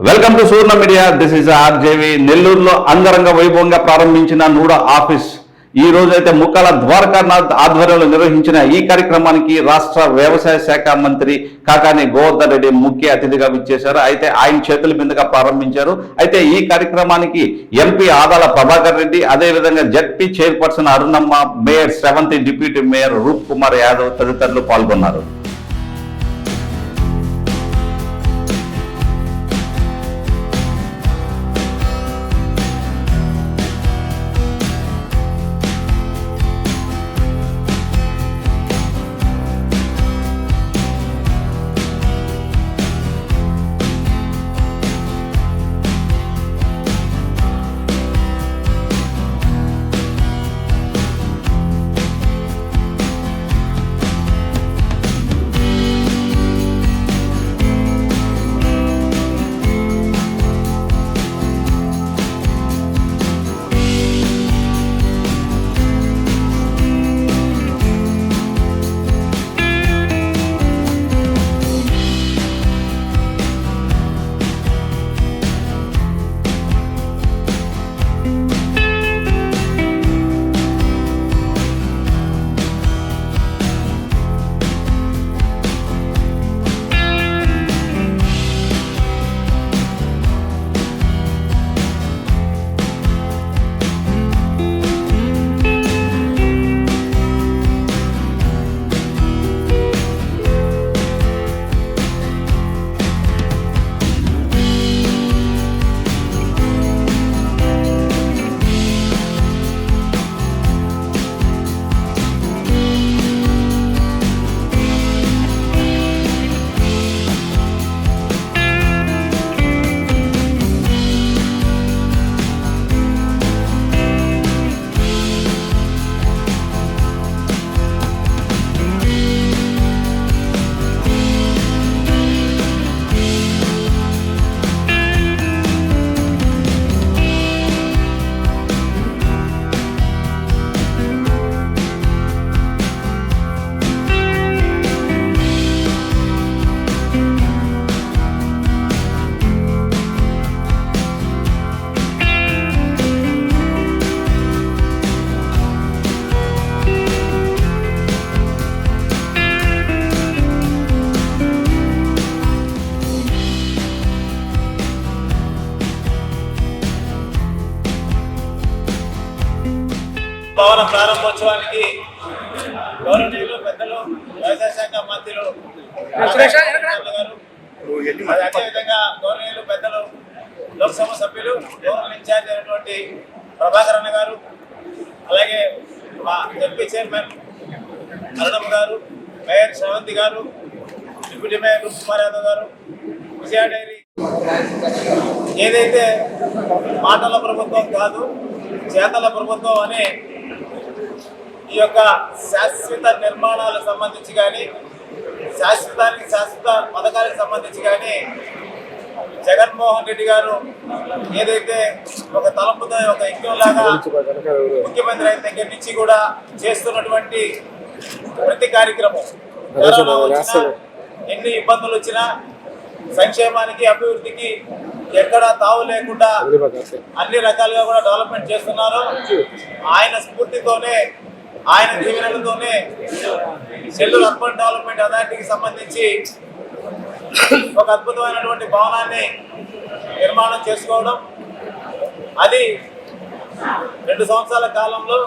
Welcome to Suvarna media. This is RJV. నెల్లూరులో అంగరంగ వైభవంగా ప్రారంభించిన నూడా ఆఫీస్ ఈ రోజు అయితే ముక్కాల ద్వారకానాథ్ ఆధ్వర్యంలో నిర్వహించిన ఈ కార్యక్రమానికి రాష్ట్ర వ్యవసాయ శాఖ మంత్రి కాకాని గోవర్ధన్ రెడ్డి ముఖ్య అతిథిగా విచ్చేశారు. అయితే ఆయన చేతుల మీదుగా ప్రారంభించారు. అయితే ఈ కార్యక్రమానికి ఎంపీ ఆదాల ప్రభాకర్ రెడ్డి, అదేవిధంగా ZP chairperson Arunamma, mayor Sravanthi, deputy mayor Roop Kumar Yadav తదితరులు పాల్గొన్నారు. భవన ప్రారంభోత్సవానికి గౌరవనీయులు పెద్దలు వ్యవసాయ శాఖ మంత్రులు గారు, అదేవిధంగా గౌరవనీయులు పెద్దలు లోక్సభ సభ్యులు గవర్నర్ ఇన్ఛార్జ్ అయినటువంటి ప్రభాకర్ అన్న గారు, అలాగే మా ఎంపీ చైర్మన్ అరుణమ్మ గారు, మేయర్ శ్రవంతి గారు, డిప్యూటీ మేయర్ రూప్ కుమార్ యాదవ్ గారు, విజయ డైరీ, ఏదైతే మాటల ప్రభుత్వం కాదు చేతల ప్రభుత్వం అని ఈ యొక్క శాశ్వత నిర్మాణాలకు సంబంధించి కానీ శాశ్వత పథకాలకు సంబంధించి కానీ జగన్మోహన్ రెడ్డి గారు ఏదైతే ఒక తలంపుతో ఒక యజ్ఞంలాగా ముఖ్యమంత్రి అయిన దగ్గర నుంచి కూడా చేస్తున్నటువంటి ప్రతి కార్యక్రమం, కరోనా వచ్చినా ఎన్ని ఇబ్బందులు వచ్చినా సంక్షేమానికి అభివృద్ధికి ఎక్కడా తావు లేకుండా అన్ని రకాలుగా కూడా డెవలప్మెంట్ చేస్తున్నారు. ఆయన స్ఫూర్తితోనే, ఆయన దీవెనలతోనే నెల్లూరు అర్బన్ డెవలప్మెంట్ అథారిటీకి సంబంధించి ఒక అద్భుతమైనటువంటి భవనాన్ని నిర్మాణం చేసుకోవడం, అది 2 సంవత్సరాల కాలంలో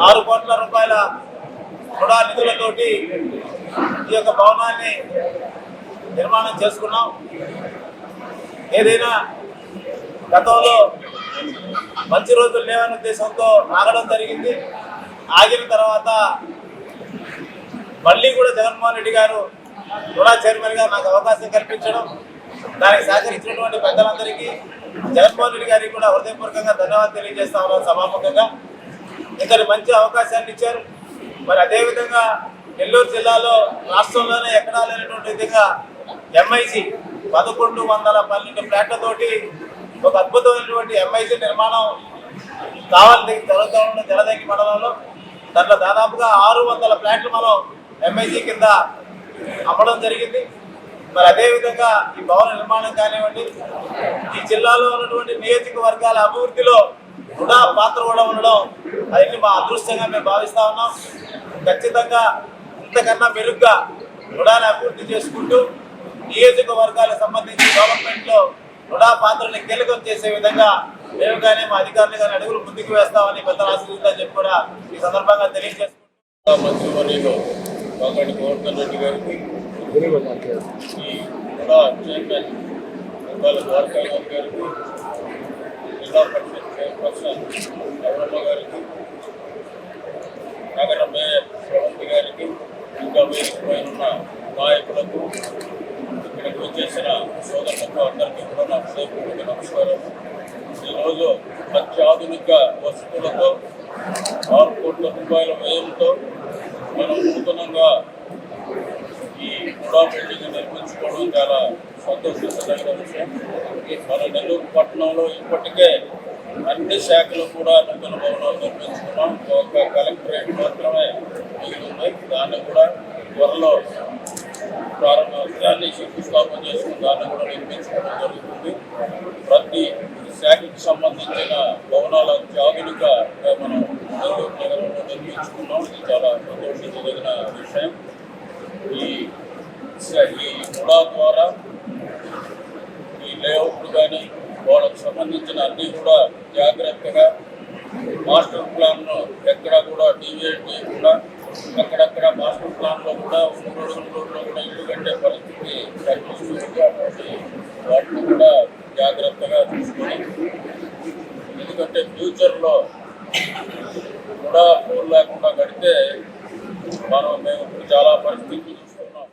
6 కోట్ల రూపాయల రుణ నిధులతోటి ఈ యొక్క భవనాన్ని నిర్మాణం చేసుకున్నాం. ఏదైనా గతంలో మంచి రోజులు లేవనే ఉద్దేశంతో ఆగడం జరిగింది. ఆగిన తర్వాత మళ్ళీ కూడా జగన్మోహన్ రెడ్డి గారు రుణా చైర్మన్గా నాకు అవకాశం కల్పించడం, దానికి సహకరించినటువంటి పెద్దలందరికీ, జగన్మోహన్ రెడ్డి గారికి కూడా హృదయపూర్వకంగా ధన్యవాదాలు తెలియజేస్తా ఉన్నాను సభాముఖంగా. ఇంతటి మంచి అవకాశాన్ని ఇచ్చారు. మరి అదేవిధంగా నెల్లూరు జిల్లాలో రాష్ట్రంలోనే ఎక్కడా లేనటువంటి విధంగా ఎంఐసి 1112 ఫ్లాట్లతోటి ఒక అద్భుతమైనటువంటి ఎంఐసి నిర్మాణం కావాలి జలదంకి మండలంలో. దాంట్లో దాదాపుగా 600 ఫ్లాట్లు మనం ఎంఐసి కింద అమ్మడం జరిగింది. మరి అదేవిధంగా ఈ భవన నిర్మాణం కానివ్వండి, ఈ జిల్లాలో ఉన్నటువంటి నియోజకవర్గాల అభివృద్ధిలో రుడా పాత్ర కూడా ఉండడం అది మా అదృష్టంగా మేము భావిస్తా ఉన్నాం. ఖచ్చితంగా ఇంతకన్నా మెరుగ్గా రుడాన్ని అభివృద్ధి చేసుకుంటూ నియోజకవర్గాలకు సంబంధించి డెవలప్మెంట్లో రుడా పాత్రని కీలకం చేసే విధంగా మేము కానీ మా అధికారులు కానీ అడుగులు ముందుకు వేస్తామని పెద్దలు ఆశీర్వదించాలని చెప్పి కూడా ఈ సందర్భంగా తెలియజేసుకుంటాం. మంత్రివర్యులు కాకండి గోవర్ధన్ రెడ్డి గారికి, ఈ రుడా చైర్మన్ ముక్కాల ద్వారకానాథ్ గారికి, జిల్లా పరిషత్ చైర్పర్సన్ గౌరమ్మ గారికి, నగర మేయర్ శ్రవంతి గారికి, ఇంకా వేదికపైన ఉన్న నాయకులకు, ఇక్కడికి వచ్చేసిన సోదరులకు అందరికీ కూడా నా హృదయపూర్వక నమస్కారం. ఈరోజు అత్యాధునిక వస్తువులతో 6 కోట్ల రూపాయల వ్యయంతో మనం నూతనంగా ఈ రుడా బిల్డింగ్ నిర్మించుకోవడం చాలా సంతోషించదగిన విషయం. మన నెల్లూరు పట్టణంలో ఇప్పటికే అన్ని శాఖలు కూడా నూతన భవనాలు నిర్మించుకున్నాం. ఒక కలెక్టరేట్ మాత్రమే మిగిలి ఉన్నాయి. దాన్ని కూడా త్వరలో దాన్ని శంకుస్థాపన చేసుకుని దాన్ని కూడా నిర్మించుకోవడం జరుగుతుంది. ప్రతి శాఖకి సంబంధించిన భవనాల అత్యాధునిక మనం నెల్లూరు నగరంలో నిర్మించుకున్నాం. ఇది చాలా సంతోషించదగిన విషయం. ఈ రుడా ద్వారా ఈ లేఅవుట్లు కానీ వాళ్ళకు సంబంధించిన అన్నీ కూడా జాగ్రత్తగా మాస్టర్ ప్లాన్ను ఎక్కడ కూడా డీవియేట్ చేయకుండా అక్కడక్కడ మాస్టర్ ప్లాన్లో కూడా 3 అడుగుల రోడ్లో కూడా ఇల్లు కట్టే పరిస్థితి కనిపిస్తుంది. కాబట్టి వాటిని కూడా జాగ్రత్తగా చూసుకొని, ఎందుకంటే ఫ్యూచర్లో కూడా ఫోన్ లేకుండా కడితే మేము ఇప్పుడు చాలా పరిస్థితులు చూస్తున్నాం.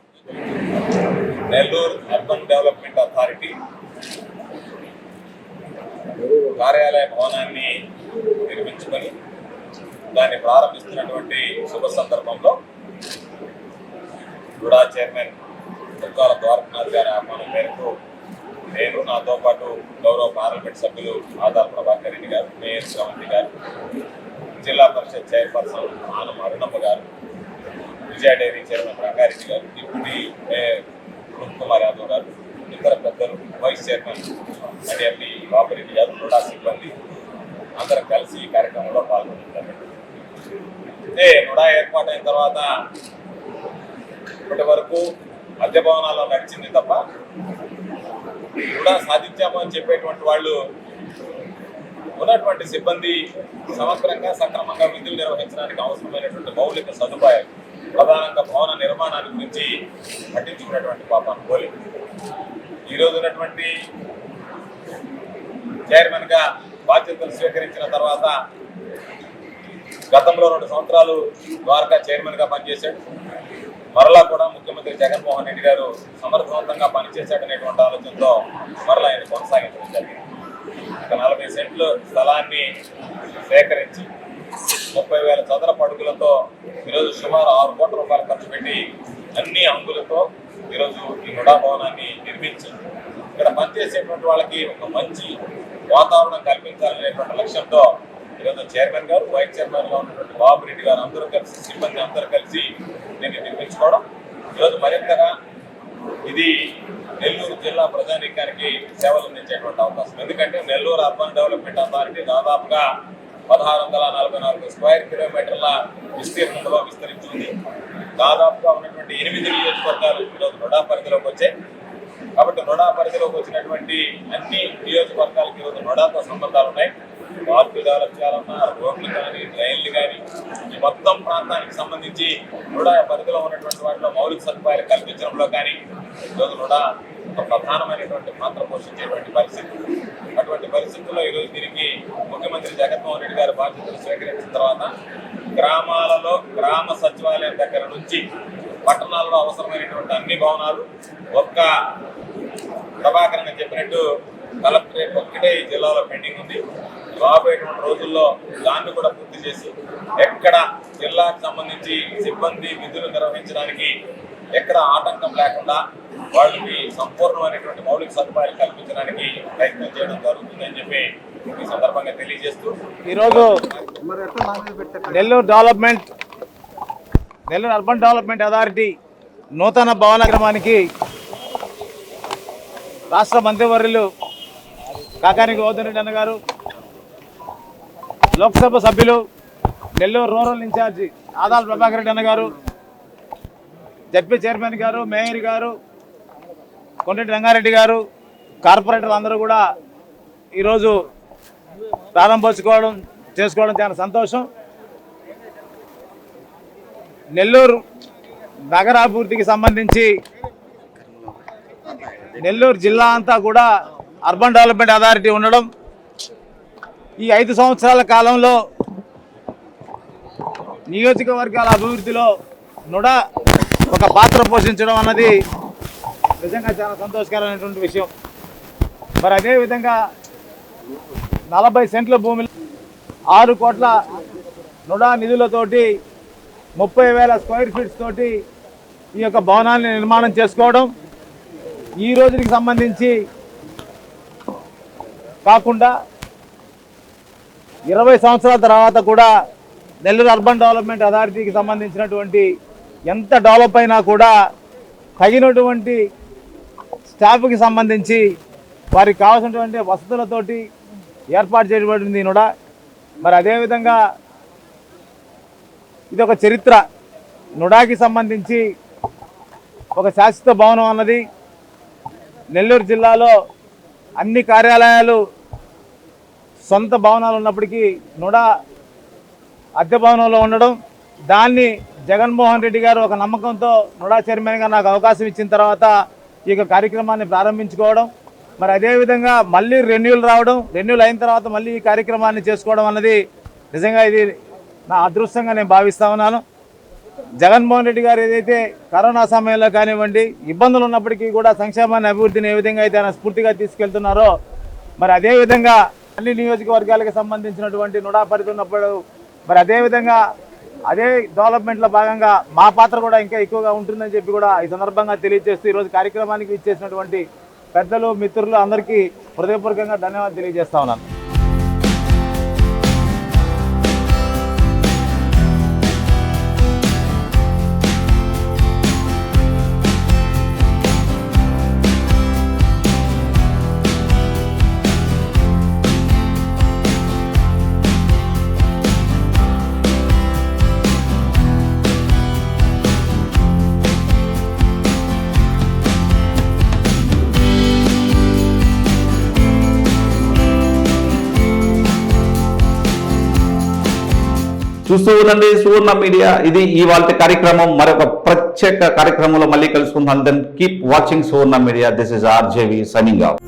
నెల్లూరు అర్బన్ డెవలప్మెంట్ అథారిటీ కార్యాలయ భవనాన్ని నిర్మించుకొని దాన్ని ప్రారంభిస్తున్నటువంటి శుభ సందర్భంలో రుడా చైర్మన్ ముక్కాల ద్వారకానాథ్ గారి ఆహ్వానం మేరకు నేను, నాతో పాటు గౌరవ పార్లమెంట్ సభ్యులు ఆదార్ ప్రభాకర్ రెడ్డి గారు, మేయర్ శ్రవంతి గారు, జిల్లా పరిషత్ చైర్పర్సన్ ఆనం అరుణమ్మ గారు, విజయ డైరీ చైర్మన్ రంగారెడ్డి గారు, డిప్యూటీ మేయర్ కుమార్ యాదవ్ గారు, ఇతర పెద్దలు, వైస్ చైర్మన్ అడిఎంపీ బాబురెడ్డి గారు, రుడా సిబ్బంది అందరం కలిసి ఈ కార్యక్రమంలో పాల్గొంటున్నారు. అయితే రుడా ఏర్పాటైన తర్వాత ఇప్పటి వరకు మధ్య భవనాల్లో నడిచింది తప్ప రుడా సాధించాము అని చెప్పేటువంటి వాళ్ళు ఉన్నటువంటి సిబ్బంది సమగ్రంగా సక్రమంగా విధులు నిర్వహించడానికి అవసరమైనటువంటి మౌలిక సదుపాయాలు, ప్రధానంగా భవన నిర్మాణాల గురించి పట్టించుకున్నటువంటి పాపాన్ని పోలి ఈరోజు ఉన్నటువంటి చైర్మన్గా బాధ్యతలు స్వీకరించిన తర్వాత గతంలో 2 సంవత్సరాలు ద్వారకా చైర్మన్గా పనిచేశాడు. మరలా కూడా ముఖ్యమంత్రి జగన్మోహన్ రెడ్డి గారు సమర్థవంతంగా పనిచేశాడనేటువంటి ఆలోచనతో మరలా ఆయన కొనసాగించడం జరిగింది. ఒక 40 సెంట్లు స్థలాన్ని సేకరించి 30,000 చదరపు అడుగులతో ఈరోజు సుమారు 6 కోట్ల రూపాయలు ఖర్చు పెట్టి అన్ని హంగులతో ఈరోజు ఈ రుడా భవనాన్ని నిర్మించి ఇక్కడ పనిచేసేటువంటి వాళ్ళకి ఒక మంచి వాతావరణం కల్పించాలనేటువంటి లక్ష్యంతో ఈరోజు చైర్మన్ గారు, వైస్ చైర్మన్గా ఉన్నటువంటి బాబురెడ్డి గారు అందరూ కలిసి, సిబ్బంది అందరూ కలిసి దీన్ని నిర్మించుకోవడం ఈరోజు మరింతగా ఇది నెల్లూరు జిల్లా ప్రజానీకానికి సేవలు అందించేటువంటి అవకాశం. ఎందుకంటే నెల్లూరు అర్బన్ డెవలప్మెంట్ అథారిటీ దాదాపుగా 1644 స్క్వేర్ కిలోమీటర్ల విస్తీర్ణంలో విస్తరించింది. దాదాపుగా ఉన్నటువంటి 8 నియోజకవర్గాలు ఈరోజు రుడా పరిధిలోకి వచ్చాయి. కాబట్టి రుడా పరిధిలోకి వచ్చినటువంటి అన్ని నియోజకవర్గాలకు ఈరోజు రుడాతో సంబంధాలు ఉన్నాయి. పార్కులు డెవలప్ చేయాలన్నా, రోడ్లు కానీ, డ్రైన్లు కానీ, ఈ మొత్తం ప్రాంతానికి సంబంధించి రుడా పరిధిలో ఉన్నటువంటి వాటిలో మౌలిక సదుపాయాలు కల్పించడంలో కానీ ఈరోజు రుడా ఒక ప్రధానమైనటువంటి పాత్ర పోషించేటువంటి పరిస్థితి. అటువంటి పరిస్థితుల్లో ఈరోజు దీనికి ముఖ్యమంత్రి జగన్మోహన్ రెడ్డి గారు బాధ్యతలు స్వీకరించిన తర్వాత గ్రామాలలో గ్రామ సచివాలయం దగ్గర నుంచి పట్టణాల్లో అవసరమైనటువంటి అన్ని భవనాలు ఒక్క ప్రభాకరణ చెప్పినట్టు కలెక్టరేట్ ఒక్కటే ఈ జిల్లాలో పెండింగ్ ఉంది. రాబోయేటువంటి రోజుల్లో దాన్ని కూడా పూర్తి చేసి ఎక్కడ జిల్లాకు సంబంధించి సిబ్బంది విధులు నిర్వహించడానికి ఎక్కడ ఆటంకం లేకుండా వాళ్ళకి సంపూర్ణమైనటువంటి మౌలిక సదుపాయాలు కల్పించడానికి ప్రయత్నం చేయడం జరుగుతుందని చెప్పి ఈ సందర్భంగా తెలియజేస్తూ ఈరోజు నెల్లూరు అర్బన్ డెవలప్మెంట్ అథారిటీ నూతన భవన క్రమానికి రాష్ట్ర మంత్రివర్యులు కాకాని గోవర్ధన్ రెడ్డి అన్న గారు, లోక్సభ సభ్యులు నెల్లూరు రూరల్ ఇన్ఛార్జి ఆదాల ప్రభాకర్ రెడ్డి అన్న గారు, జడ్పీ చైర్మన్ గారు, మేయర్ గారు, కొండటి రంగారెడ్డి గారు, కార్పొరేటర్లు అందరూ కూడా ఈరోజు చేసుకోవడం చాలా సంతోషం. నెల్లూరు నగరాభివృద్ధికి సంబంధించి నెల్లూరు జిల్లా అంతా కూడా అర్బన్ డెవలప్మెంట్ అథారిటీ ఉండడం, ఈ 5 సంవత్సరాల కాలంలో నియోజకవర్గాల అభివృద్ధిలో నుడా ఒక పాత్ర పోషించడం అన్నది నిజంగా చాలా సంతోషకరమైనటువంటి విషయం. మరి అదేవిధంగా 40 సెంట్ల భూమిలో 6 కోట్ల నుడా నిధులతోటి 30,000 స్క్వేర్ ఫీట్స్ తోటి ఈ యొక్క భవనాన్ని నిర్మాణం చేసుకోవడం, ఈ రోజుకి సంబంధించి కాకుండా 20 సంవత్సరాల తర్వాత కూడా నెల్లూరు అర్బన్ డెవలప్మెంట్ అథారిటీకి సంబంధించినటువంటి ఎంత డెవలప్ అయినా కూడా తగినటువంటి స్టాఫ్కి సంబంధించి వారికి కావాల్సినటువంటి వసతులతోటి ఏర్పాటు చేయబడింది నుడా. మరి అదేవిధంగా ఇది ఒక చరిత్ర. నుడాకి సంబంధించి ఒక శాశ్వత భవనం అన్నది నెల్లూరు జిల్లాలో అన్ని కార్యాలయాలు సొంత భవనాలు ఉన్నప్పటికీ నుడా అద్దె భవనంలో ఉండడం, దాన్ని జగన్మోహన్ రెడ్డి గారు ఒక నమ్మకంతో నుడా చైర్మన్గా నాకు అవకాశం ఇచ్చిన తర్వాత ఈ యొక్క కార్యక్రమాన్ని ప్రారంభించుకోవడం, మరి అదేవిధంగా మళ్ళీ రెన్యూల్ అయిన తర్వాత మళ్ళీ ఈ కార్యక్రమాన్ని చేసుకోవడం అన్నది నిజంగా ఇది నా అదృష్టంగా నేను భావిస్తా ఉన్నాను. జగన్మోహన్ రెడ్డి గారు ఏదైతే కరోనా సమయంలో కానివ్వండి ఇబ్బందులు ఉన్నప్పటికీ కూడా సంక్షేమాన్ని అభివృద్ధిని ఏ విధంగా అయితే ఆయన స్ఫూర్తిగా తీసుకెళ్తున్నారో, మరి అదేవిధంగా అన్ని నియోజకవర్గాలకు సంబంధించినటువంటి నుడా పరిధి ఉన్నప్పుడు మరి అదేవిధంగా అదే డెవలప్మెంట్లో భాగంగా మా పాత్ర కూడా ఇంకా ఎక్కువగా ఉంటుందని చెప్పి కూడా ఈ సందర్భంగా తెలియజేస్తూ ఈరోజు కార్యక్రమానికి ఇచ్చేసినటువంటి పెద్దలు, మిత్రులు అందరికీ హృదయపూర్వకంగా ధన్యవాదాలు తెలియజేస్తా ఉన్నాను. చూస్తూ ఉండండి సువర్ణ మీడియా. ఇది ఇవాళ కార్యక్రమం. మరొక ప్రత్యేక కార్యక్రమంలో మళ్ళీ కలుసుకుందాం. Then keep watching Suvarna media. This is RJV signing of.